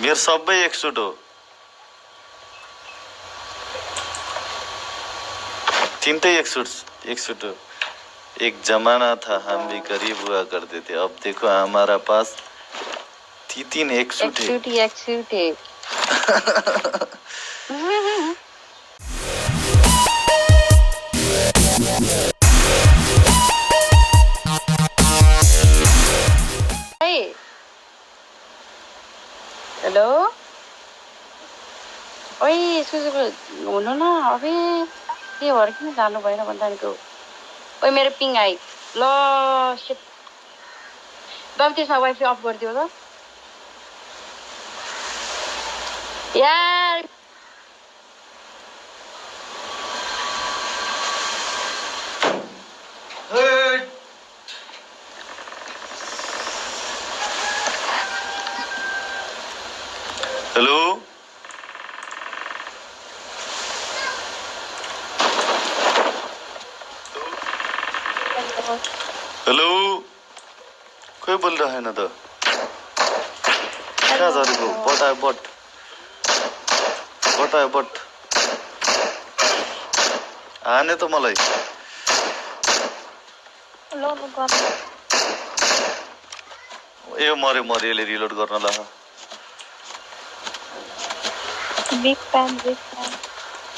मेरो सबै एकसुट हो। तीनटै एकसुट हो। एक जमाना था हम भी गरीब हुआ करते थे, अब देखो हमारा पास तीन एकसुट है। एकसुट है। हेलो ओइ सुजुको हुनु न अबे के भएर किन जानु भएन भन्दानीको। ओइ मेरो पिङ आई ल शिट बाबु त्यसमा वाइफाई अफ गरिदियो त यार। हेलो हेलो कोही बोलिरहेन त। कहाँ झरेको? बटायो बट हाने त मलाई। ए मर्यो यसले रिलोड गर्न ला। बिग फ्यान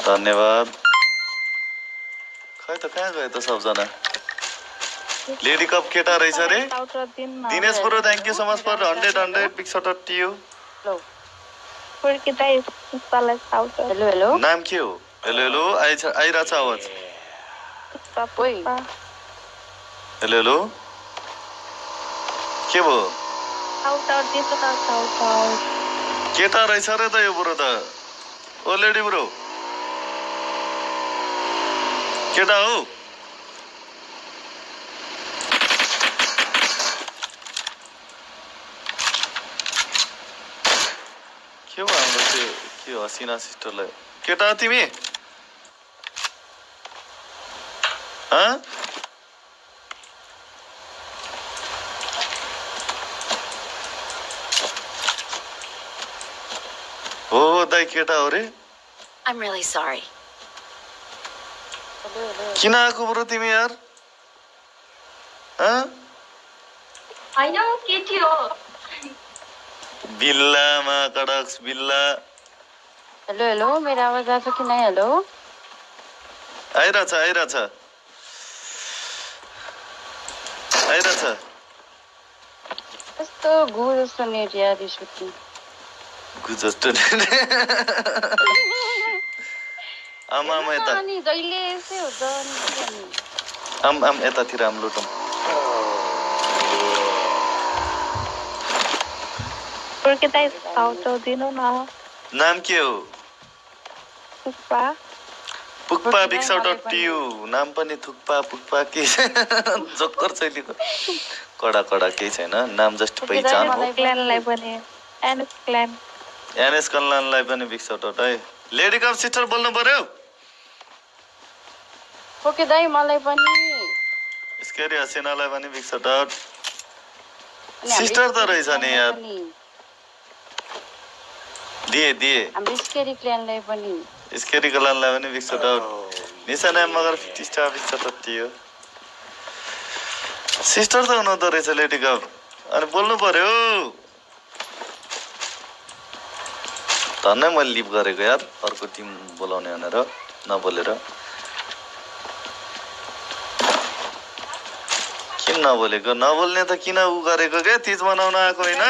धन्यवाद। खै त कहाँ गयो त सबजना? लेडी कप केटा रहेछ रे। Dinesh bro thank you so much for 100 big shout out to you. Hello hello नाम के हो? हेलो हेलो आइरहेछ आवाज। हेलो हेलो के भयो? केटा रहेछ रे त यो ब्रो त। ओ लेडी ब्रो केटा हो? के हो हाम्रो त्यो के हसिना सिस्टरलाई? केटा हो तिमी? हो दाइ केटा हो रे। I'm really sorry. किन आएको ब्रो तिमी यार? होइन केटी हो। बिल्लामा कडक्स बिल्ला। हेलो हेलो मेरो आवाज आछ कि नै? हेलो आइरहेछ कस्तो गु जस्तो नेट यार रिसुती गुजस्तो आमा यता अनि जहिले यसै हो त अनि आम यतातिर आम लुटौँ। दिनु न। नाम के हो? Pukpa big shout out to you. नाम पनि थुक्पा के जोकर छैलीको कडा केही छैन। नाम जस्ट पहिचान हो। एनएस कल्याणलाई पनि बिग शाउट आउट है। लेडी कप सिस्टर बोल्नु पर्यो। ओके दाइ मलाई पनि स्केरी हसिनालाई पनि बिग शाउट आउट। सिस्टर त रहेछ नि यार। दिए हाम्रो स्केरी क्ल्यानलाई पनि स्केरी कल्याणलाई पनि big shout out. Nishana Magar 50 star big shout out थियो। सिस्टर त हुनुहुँदो रहेछ लेडी कप। अनि बोल्नु पर्यो। धन्नै मैले लिभ गरेको यार अर्को टिम बोलाउने भनेर नबोलेर। किन नबोलेको? नबोल्ने त किन उ गरेको क्या? तिज बनाउन आएको होइन?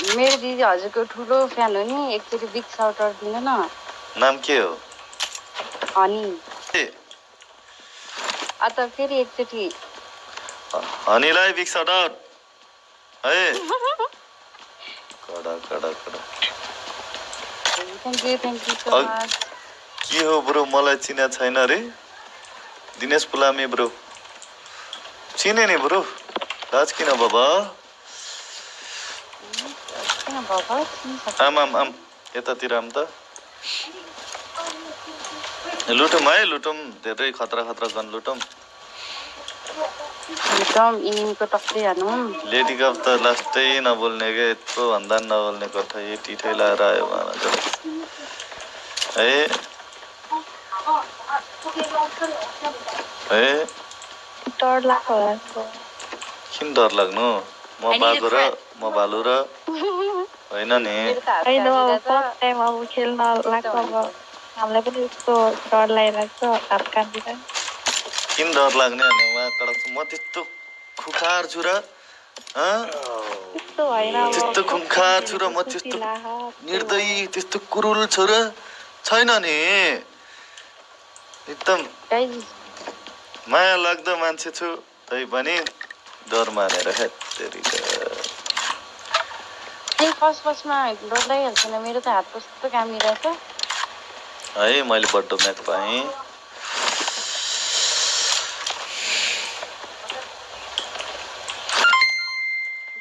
मेरो दिदी हजुरको ठुलो फ्यान हो नि, एकचोटि बिग शाउट आउट दिनु न। नाम के हो? हनी। त फेरि एकचोटि हनीलाई बिग शाउट आउट है। कडा थ्याङ्क यू सो मच। के हो ब्रो मलाई चिना छैन रे? दिनेश पुलामी ब्रो चिने नि ब्रो। राज किन बाबा? आम यतातिर आम त। लुटौँ है लुटौँ। धेरै खतरा गन लुटौँ। एकदम इनिङको टक्कै हानौँ। लेडी कप त लास्टै नबोल्ने के यत्रो भन्दा पनि नबोल्ने कथा यो टिठै लाएर आयो मलाई है है डर लाग्छ होला किन डर लाग्नु म बाघ र म भालु र होइन नि मेरो त हात होइन काटिँदा त फर्स्ट टाइम अब खेल्न लाग्छ अब हामीलाई पनि यस्तो डर लागिरहेको छ हात काट्दैन किन डर लाग्ने भने उहाँ म त्यस्तो खुखार छु र त्यस्तो होइन अब त्यस्तो खुखार छु र म त्यस्तो निर्दयी त्यस्तो कुरुल छु र छैन नि एकदम माया लाग्दो मान्छे छु तै पनि डर मानेर फर्स्टमा डर लागिहाल्छ नि मेरो त हात कस्तो कामिरहेछ है मैले बड्डो म्याच पाएँ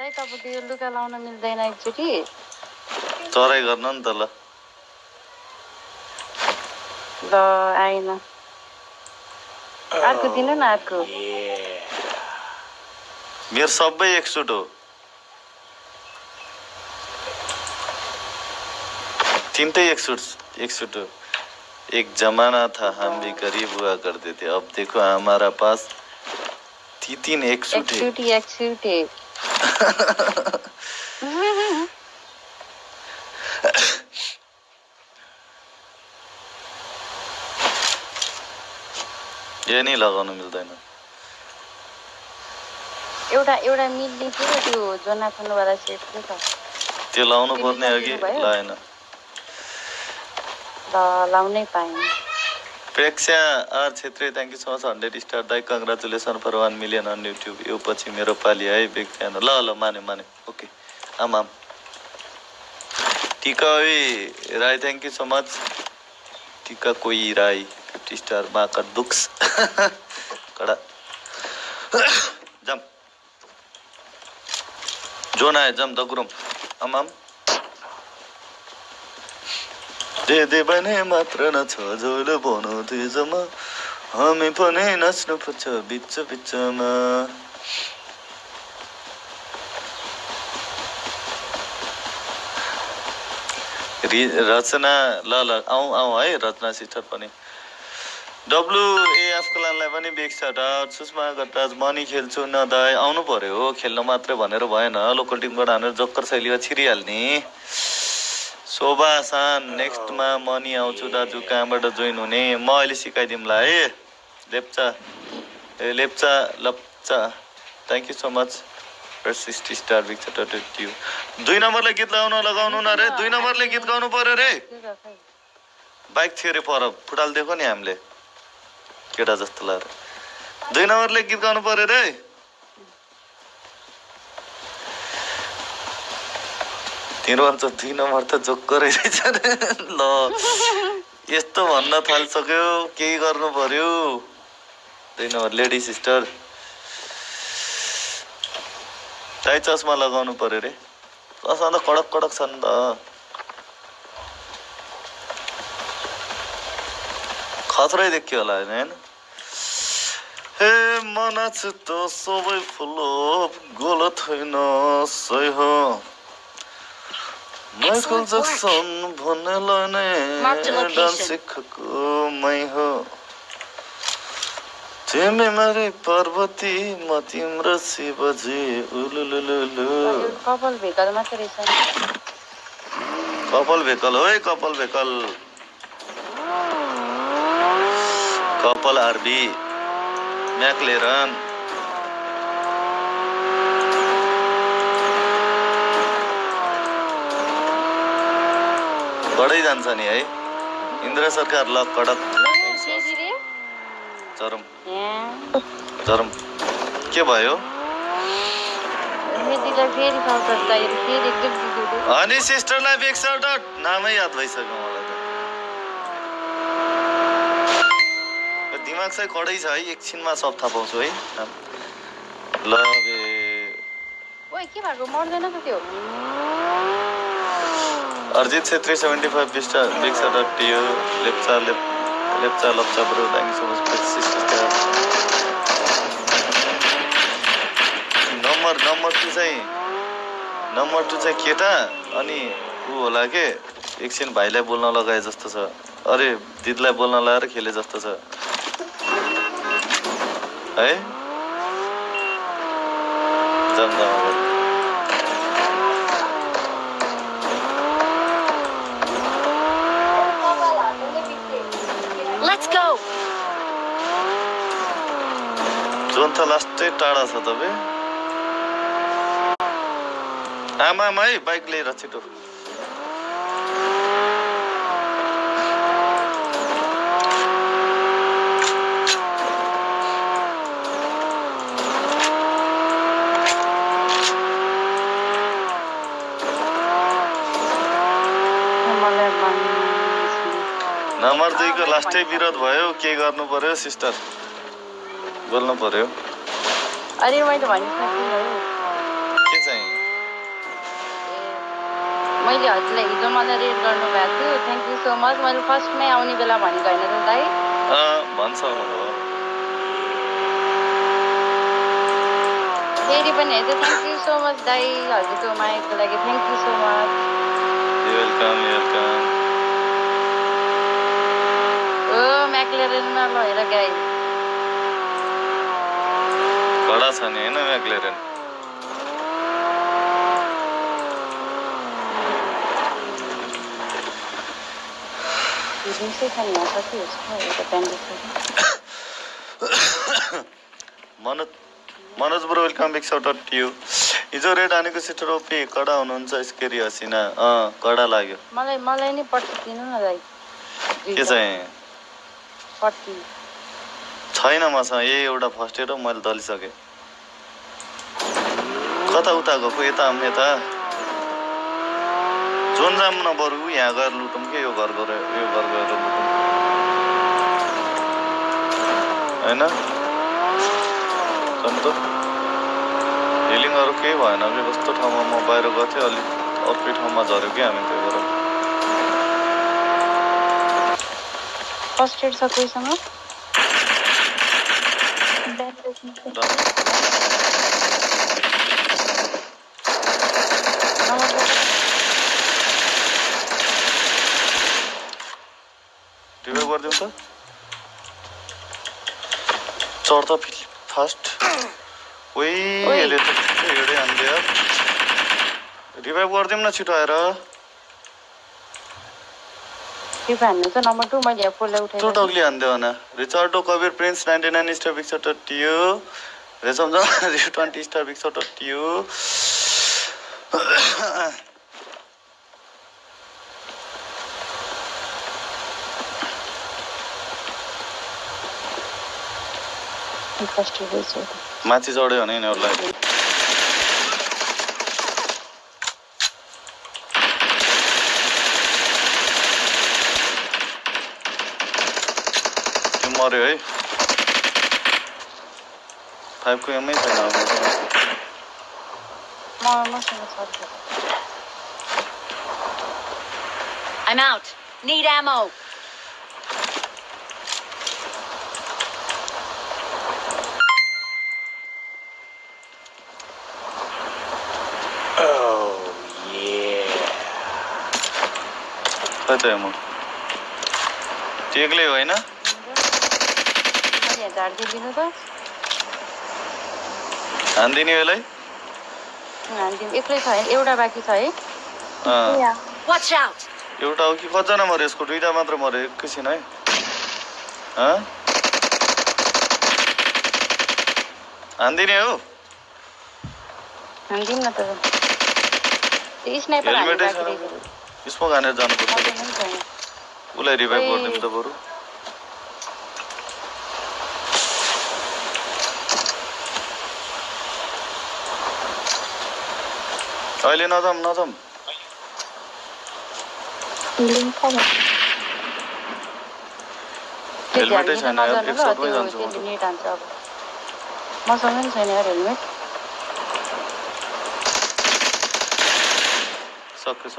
दाइ तपाईँको यो लुगा लाउन मिल्दैन एकचोटि चराई गर्न नि त ल आएन अर्को दिनु न अर्को मेरो सबै एकसुट हो तीनटै एकसुट हो एक जमाना था हम भी गरीब हुआ करते थे अब देखो हमारा पास तीन एकसुट है ये नि लगाउनु मिल्दैन एउटा मिल्ने थियो त्यो जोनाथनवाला सेट थियो त त्यो लाउनु पर्ने अघि लाएन लाउनै पाएन Preksha R Chhetri thank you so much 100 star दाइ congratulation for 1 million on YouTube यो पछि मेरो पाली है बिग फ्यान ल माने ओके आमाम टिका Rai thank you so much टिका कोही राई 50 स्टार माका दुक्स कडा जम जोन आयो जम दगुरम आमाम दे भने मात्र नछोल भनौ तेजमा हामी पनि नाच्नु पर्छ बिचमा रचना ल आऊ है रचना सिस्टर पनि WAF क्लानलाई पनि big shout out Sushma Gatraj मनी खेल्छु न दाइ आउनु पर्यो खेल्न मात्रै भनेर भएन लोकल टिमबाट हानेर जोकर शैलीमा छिरिहाल्ने शोभासान नेक्स्टमा मनी आउँछु दाजु कहाँबाट जोइन हुने म अहिले सिकाइदिउँला है Lepcha Lapcha thank you so much 60 star big shout out you 2 नम्बरले गीत लगाउनु न रे 2 नम्बरले गीत गाउनु पर्यो रे बाइक थियो रे पर फुटाल देखो नि हामीले केटा जस्तो लाएर 2 नम्बरले गीत गाउनु पर्यो रे तिम्रो भन्छ 2 नम्बर त जोक्कर रहेछ ल यस्तो भन्न थालिसक्यो केही गर्नु पर्यो 2 नम्बर लेडी सिस्टर टाइ चस्मा लगाउनु पर्यो रे चस्मा त कडक छ नि त खतरै देखियो होला हैन हे मनाच त सबै फ्लोप गलत होइन सही हो माइकल जक्सन भन्नेलाई नै डान्स सिकेको मै हो तिमी मेरी पार्वती म तिम्रो शिवजी उलुलुलुलु कपाल भेकल मात्रै रहेछ कपाल भेकल हो कपाल भेकल कपाल आरबी म्याक्लेरन कडै जान्छ नि है इन्द्र सरकार ल कडक चरम के भयो अनि सिस्टरलाई बिग शाउट आउट नामै याद भइसक्यो मलाई त दिमाग चाहिँ कडै छ है एकछिनमा सब थाहा पाउँछु है ल बे ओइ के भएको मर्दैन त त्यो Arjit Chhetri 75 big shout out to you Lepcha Lapcha bro thank you so much number 2 चाहिँ केटा अनि ऊ होला के एकछिन भाइलाई बोल्न लगाए जस्तो छ अरे दिदीलाई बोल्न लगाएर खेले जस्तो छ है जमजमा Let's go. जोन त लास्टै टाढा छ तपाईँ आमा है बाइक लिएर छिटो नम्बर 2 को लास्टै विरोध भयो के गर्नु पर्यो सिस्टर बोल्नु पर्यो अरे मैले भनिसकेँ के चाहिँ मैले हजुरलाई हिजो मलाई रेड गर्नुभएको थियो थ्याङ्क यू सो मच मैले फर्स्टमै आउने बेला भनेको होइन त दाइ भन्छ फेरि पनि हेर्छु थ्याङ्क यू सो मच दाइ हजुरको मायाको लागि thank you so much welcome ओ म्याक्लेरेनमा ल हेर गाई कडा छ नि होइन म्याक्लेरेन जुसै छ नि यहाँ कति हुन्छ एउटा bandage Manoj bro welcome big shout out to you हिजो रेड हानेको सिटर ओपी कडा हुनुहुन्छ स्केरी हसिना कडा लाग्यो मलाई नि पट्टी दिनु न दाइ के चाहिँ पट्टी छैन मसँग यही एउटा फर्स्ट एड हो मैले दलिसकेँ कता उता गएको यता यता जोन जाम न बरु यहाँ गएर लुटौँ के यो घर गएर लुटौँ होइन अन्त हिलिङहरू केही भएन कि कस्तो ठाउँमा म बाहिर गएको थिएँ अलिक अर्कै ठाउँमा झऱ्यो कि हामी त्यही भएर फर्स्ट एड छ कोहीसँग रिभाइभ गरिदिउँ त चढ त फास्ट यसले त हेडै हान्दियो रिभाइभ गरिदिउँ न छिटो आएर हान्नु छ नम्बर 2 मैले एप्पललाई उठाएँ त्यो डगली हान्दियो होइन रिचार्डो कबिर प्रिन्स 99 स्टार बिग सट टियो रेसम 20 स्टार बिग सट टियो माथि चढ्यो भने यिनीहरूलाई मर्यो है 5 को एमै छैन I'm out. Need ammo. खै त म टेक्लै होइन झारिदिनु त हान्दिने बेलै हानिदिनु एक्लै छ है एउटा बाँकी छ है Watch out. एउटा हो कि कतिजना मऱ्यो यसको 2टा मात्र मऱ्यो एकैछिन है हान्दिने हो हानिदिनु न त स्नाइपर हेलमेटै छैन स्मोक हानेर जानुपर्छ उसलाई रिभाइभ गरिदिउँ त बरु अहिले नजाम हेलमेटै छैन एक सटमै जान्छु म नेट हान्छ अब मसँग पनि छैन यार हेलमेट सक्यो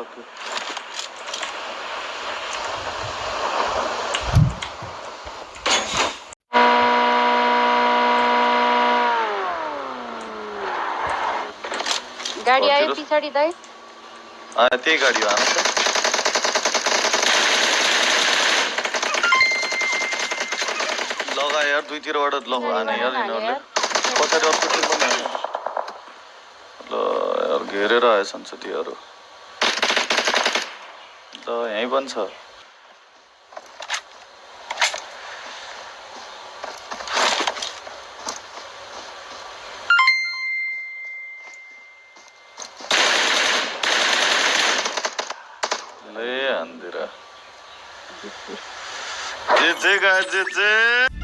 गाडी आयो हजुर। पछाडि दाइ त्यही गाडी हो आउनु त लगा यार दुईतिरबाट हाने यार यिनीहरूले पछाडि अर्को टिम पनि हाने ल यार घेरेर आएछन् साथीहरू ल यहीँ पनि छ ले हान्दिरा जे जे